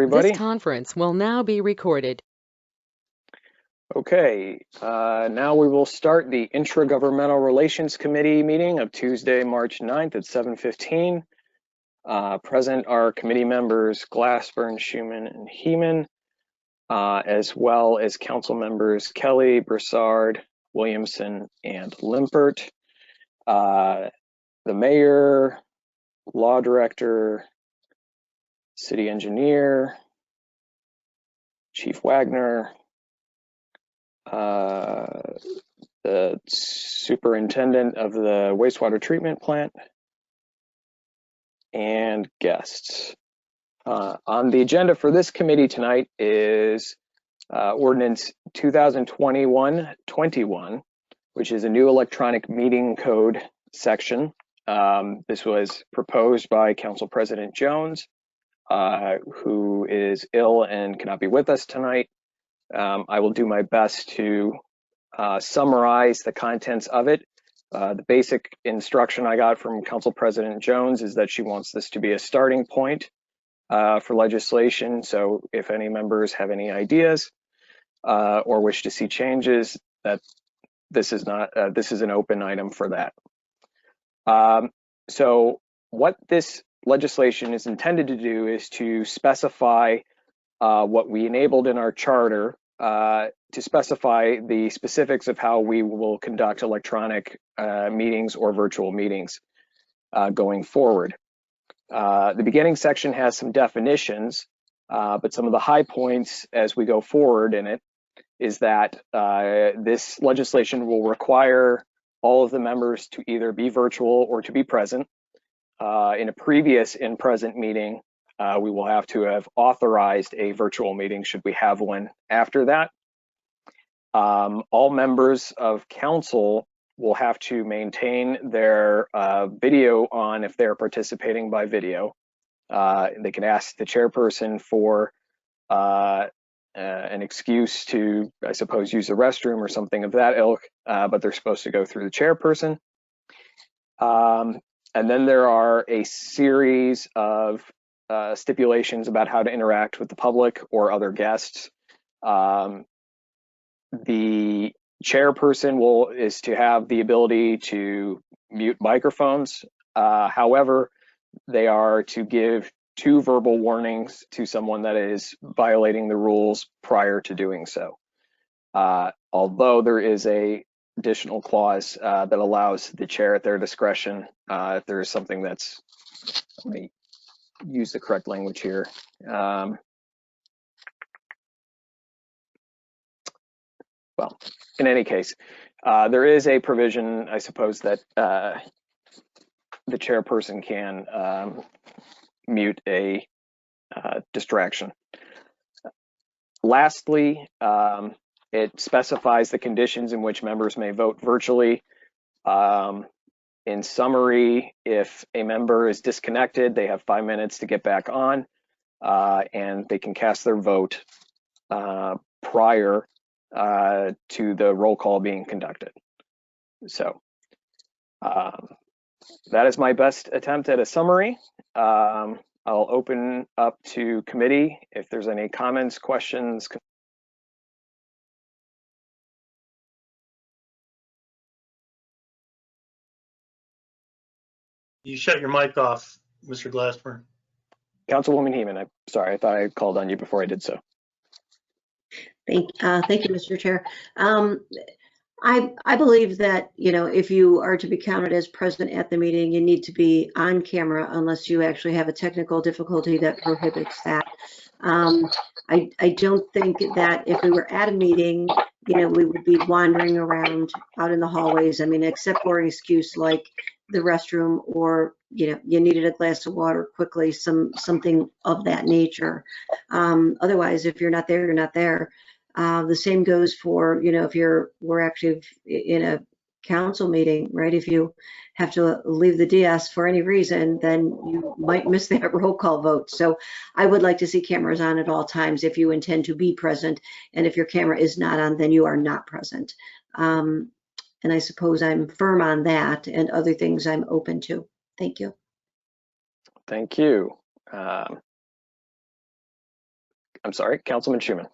everybody. This conference will now be recorded. Okay, now we will start the Intra-Governmental Relations Committee meeting of Tuesday, March 9th at 7:15. Present are committee members Glassburn, Schuman, and Heeman, as well as council members Kelly, Broussard, Williamson, and Limpert. The mayor, law director, city engineer, Chief Wagner, the superintendent of the wastewater treatment plant, and guests. On the agenda for this committee tonight is Ordinance 2021-21, which is a new electronic meeting code section. This was proposed by Council President Jones, who is ill and cannot be with us tonight. I will do my best to summarize the contents of it. The basic instruction I got from Council President Jones is that she wants this to be a starting point for legislation. So if any members have any ideas or wish to see changes, that this is an open item for that. So what this legislation is intended to do is to specify what we enabled in our charter, to specify the specifics of how we will conduct electronic meetings or virtual meetings going forward. The beginning section has some definitions, but some of the high points as we go forward in it is that this legislation will require all of the members to either be virtual or to be present. In a previous in-present meeting, we will have to have authorized a virtual meeting should we have one after that. All members of council will have to maintain their video on if they're participating by video. They can ask the chairperson for an excuse to, I suppose, use the restroom or something of that ilk, but they're supposed to go through the chairperson. And then there are a series of stipulations about how to interact with the public or other guests. The chairperson is to have the ability to mute microphones. However, they are to give 2 verbal warnings to someone that is violating the rules prior to doing so. Although there is a additional clause that allows the chair at their discretion, if there is something that's, let me use the correct language here. Well, in any case, there is a provision, I suppose, that the chairperson can mute a distraction. Lastly, it specifies the conditions in which members may vote virtually. In summary, if a member is disconnected, they have 5 minutes to get back on, and they can cast their vote prior to the roll call being conducted. So that is my best attempt at a summary. I'll open up to committee if there's any comments, questions. You shut your mic off, Mr. Glassburn. Councilwoman Heeman, I'm sorry, I thought I called on you before I did so. Thank you, Mr. Chair. I believe that, if you are to be counted as present at the meeting, you need to be on camera unless you actually have a technical difficulty that prohibits that. I don't think that if we were at a meeting, we would be wandering around out in the hallways. I mean, except for an excuse like the restroom or, you needed a glass of water quickly, something of that nature. Otherwise, if you're not there, you're not there. The same goes for, if we're actually in a council meeting, right? If you have to leave the DS for any reason, then you might miss that roll call vote. So I would like to see cameras on at all times if you intend to be present. And if your camera is not on, then you are not present. And I suppose I'm firm on that, and other things I'm open to. Thank you. Thank you. I'm sorry, Councilman Schuman.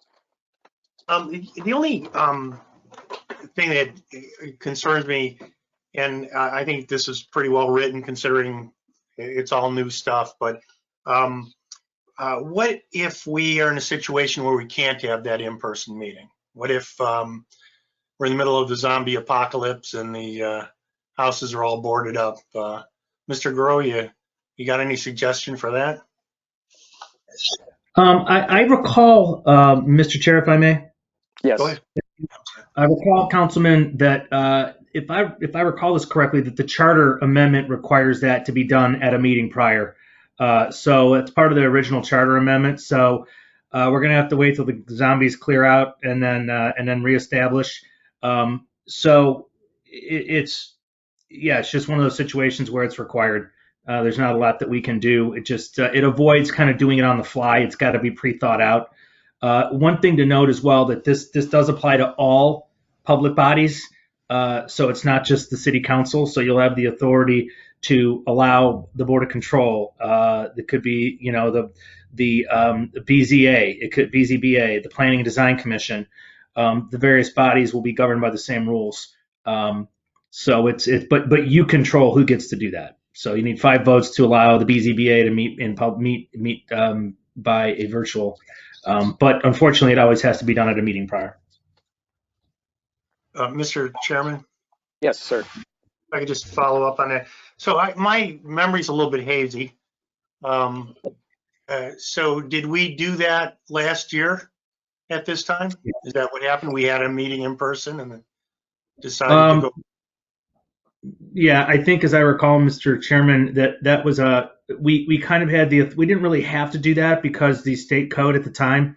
The only thing that concerns me, and I think this is pretty well written considering it's all new stuff, but what if we are in a situation where we can't have that in-person meeting? What if we're in the middle of the zombie apocalypse and the houses are all boarded up? Mr. Groh, you got any suggestion for that? I recall, Mr. Chair, if I may, Yes. Go ahead. I recall, Councilman, that if I recall this correctly, that the charter amendment requires that to be done at a meeting prior. So it's part of the original charter amendment. So we're going to have to wait till the zombies clear out and then reestablish. So it's just one of those situations where it's required. There's not a lot that we can do. It just it avoids kind of doing it on the fly. It's got to be pre-thought out. One thing to note as well that this does apply to all public bodies. So it's not just the city council. So you'll have the authority to allow the board of control. It could be, the BZA, it could BZBA, the Planning and Design Commission. The various bodies will be governed by the same rules. So but you control who gets to do that. So you need 5 votes to allow the BZBA to meet by a virtual. But unfortunately, it always has to be done at a meeting prior. Mr. Chairman? Yes, sir. If I could just follow up on that. So my memory's a little bit hazy. So did we do that last year at this time? Is that what happened? We had a meeting in person and then decided to go. Yeah, I think as I recall, Mr. Chairman, that was we kind of had we didn't really have to do that because the state code at the time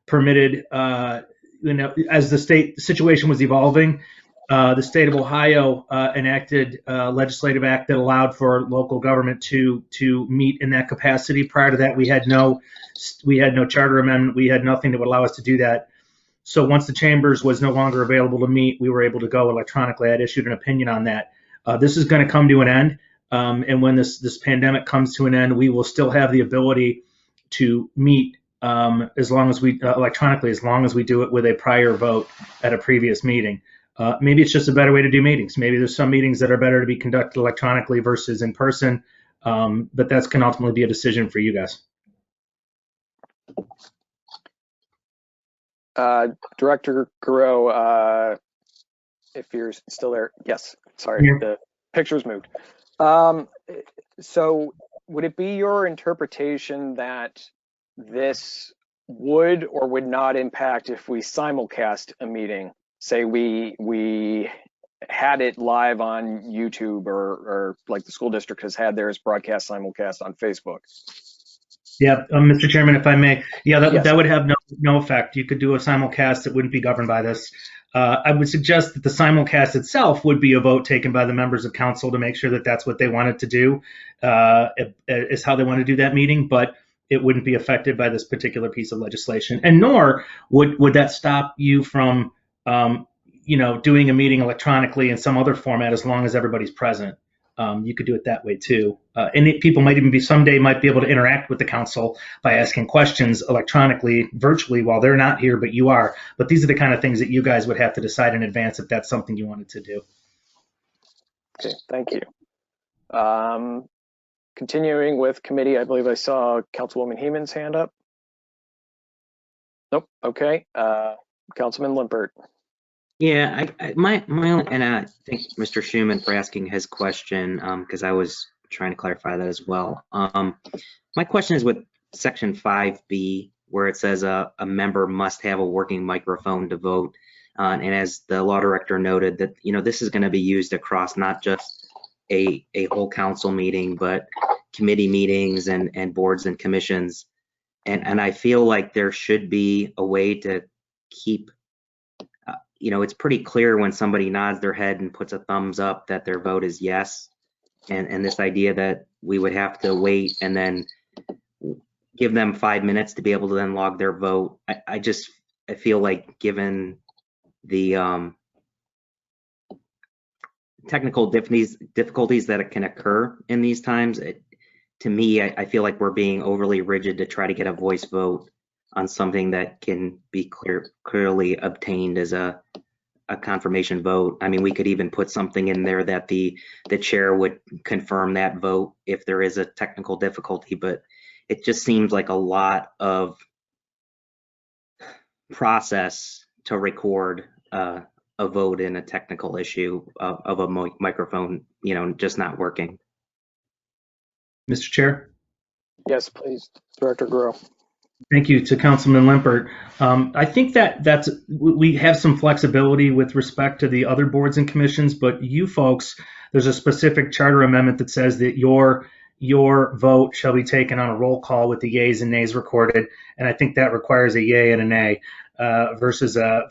permitted, as the state situation was evolving, the state of Ohio enacted a legislative act that allowed for local government to meet in that capacity. Prior to that, we had no charter amendment. We had nothing that would allow us to do that. So once the chambers was no longer available to meet, we were able to go electronically. I'd issued an opinion on that. This is going to come to an end. And when this pandemic comes to an end, we will still have the ability to meet as long as we electronically, as long as we do it with a prior vote at a previous meeting. Maybe it's just a better way to do meetings. Maybe there's some meetings that are better to be conducted electronically versus in person. But that's can ultimately be a decision for you guys. Director Garreau, if you're still there. Yes, sorry, Yeah. The picture's moved. So would it be your interpretation that this would or would not impact if we simulcast a meeting? Say we had it live on YouTube or like the school district has had theirs broadcast simulcast on Facebook. Yeah, Mr. Chairman, if I may, Yes. that would have no effect. You could do a simulcast that wouldn't be governed by this. I would suggest that the simulcast itself would be a vote taken by the members of council to make sure that that's what they wanted to do, is how they want to do that meeting, but it wouldn't be affected by this particular piece of legislation. And nor would that stop you from, doing a meeting electronically in some other format as long as everybody's present. You could do it that way too. And people might even someday be able to interact with the council by asking questions electronically, virtually while they're not here, but you are. But these are the kind of things that you guys would have to decide in advance if that's something you wanted to do. Okay, thank you. Continuing with committee, I believe I saw Councilwoman Heeman's hand up. Nope. Okay. Councilman Limpert. Yeah, my only, and I thank Mr. Schuman for asking his question, because I was trying to clarify that as well. My question is with section 5B, where it says a member must have a working microphone to vote. And as the law director noted that, this is going to be used across not just a whole council meeting, but committee meetings and boards and commissions. And I feel like there should be a way to keep, it's pretty clear when somebody nods their head and puts a thumbs up that their vote is yes. And this idea that we would have to wait and then give them 5 minutes to be able to then log their vote. I feel like given the technical difficulties that can occur in these times, to me, I feel like we're being overly rigid to try to get a voice vote on something that can be clearly obtained as a confirmation vote. I mean, we could even put something in there that the chair would confirm that vote if there is a technical difficulty, but it just seems like a lot of process to record a vote in a technical issue of a microphone, just not working. Mr. Chair. Yes, please, Director Groh. Thank you to Councilman Limpert. I think that we have some flexibility with respect to the other boards and commissions, but you folks, there's a specific charter amendment that says that your vote shall be taken on a roll call with the yeas and nays recorded, and I think that requires a yay and a nay versus a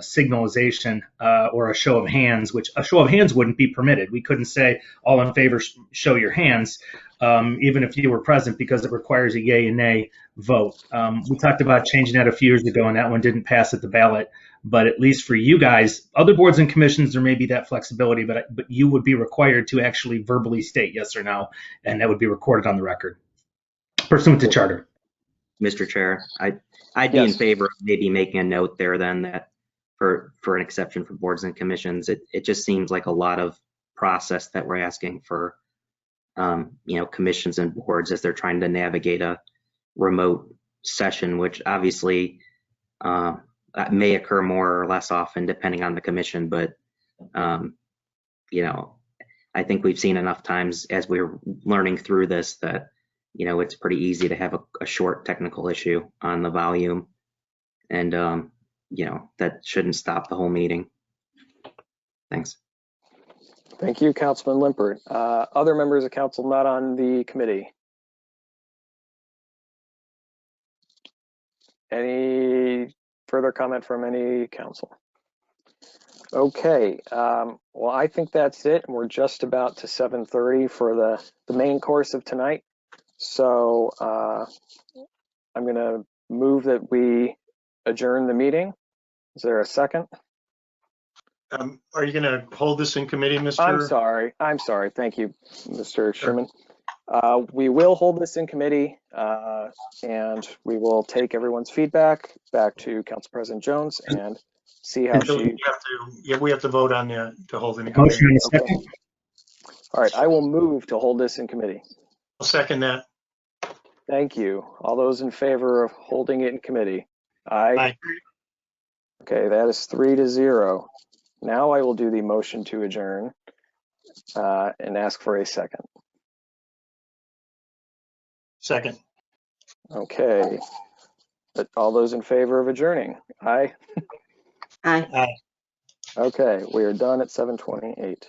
signalization or a show of hands, which a show of hands wouldn't be permitted. We couldn't say all in favor show your hands, even if you were present, because it requires a yay and nay vote. We talked about changing that a few years ago, and that one didn't pass at the ballot. But at least for you guys, other boards and commissions, there may be that flexibility, but you would be required to actually verbally state yes or no, and that would be recorded on the record pursuant to charter. Mr. Chair, I'd be in favor of maybe making a note there then that for an exception for boards and commissions, it just seems like a lot of process that we're asking for, commissions and boards as they're trying to navigate a remote session, which obviously may occur more or less often depending on the commission, but I think we've seen enough times as we're learning through this that it's pretty easy to have a short technical issue on the volume, and that shouldn't stop the whole meeting. Thanks. Thank you, Councilman Limpert. Other members of council not on the committee? Any further comment from any council? Okay, well, I think that's it. We're just about to 7:30 for the main course of tonight. So I'm going to move that we adjourn the meeting. Is there a second? Are you going to hold this in committee, Mr.? I'm sorry. Thank you, Mr. Sherman. We will hold this in committee, and we will take everyone's feedback back to Council President Jones and see how she. We have to vote on to hold it in committee. Motion in a second. Okay. All right, I will move to hold this in committee. I'll second that. Thank you. All those in favor of holding it in committee? Aye. Aye. Okay, that is 3-0. Now I will do the motion to adjourn and ask for a second. Second. Okay. But all those in favor of adjourning? Aye. Aye. Aye. Okay, we are done at 7:28.